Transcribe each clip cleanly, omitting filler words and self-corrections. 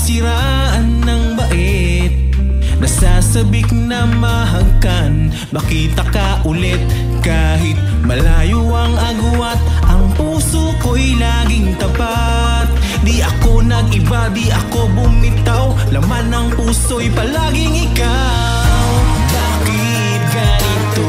nasiraan ng bait, nasasabik na mahagkan. Makita ka ulit kahit malayo ang agwat, ang puso ko'y laging tapat. Di ako nag-iba, di ako bumitaw, laman ng puso'y palaging ikaw. Bakit ganito?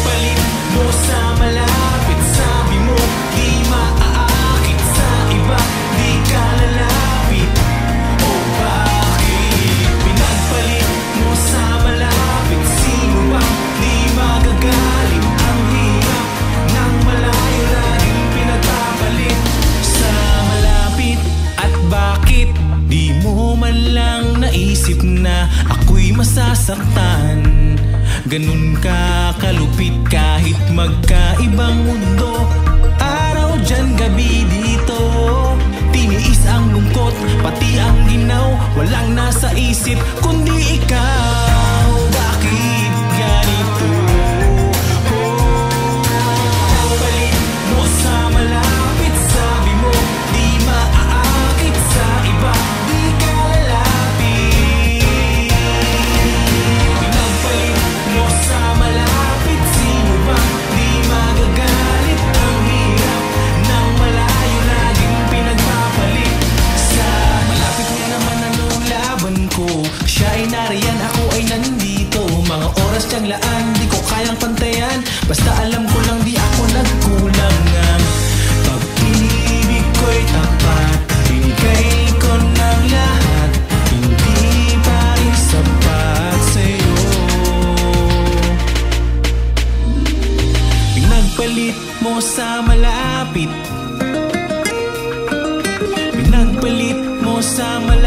Palit mo sa malapit, sabi mo di maaakit sa iba, di ka lalapit. O bakit pinagpalit mo sa malapit? Sino ba di magagalit? Ang hirap ng malayo, laging pinagpapalit sa malapit. At bakit di mo man lang naisip na ako'y masasaktan? Ganun ka kalupit kahit magkaibang mundo, araw dyan, gabi dito. Tiniis ang lungkot, pati ang ginaw, walang nasa isip kundi ikaw. Bakit ganito? Palit mo sa malapit, sabi mo di maaakit sa iba, di ka lalapit. Pinagpalit mo sa malapit, sino ba di magagalit? Ang hirap ng malayo, laging pinagpapalit sa malapit. Nga naman ano laban ko, siya ay nariyan, ako ay nandito. Mga oras tiyang laan, di ko kayang pantayan, basta alam ko lang di ako nagkulang. Ang pag-ibig ko'y tapat, binigay ko ng lahat, hindi pa rin sapat sa'yo. Pinagpalit mo sa malapit, pinagpalit mo sa malapit.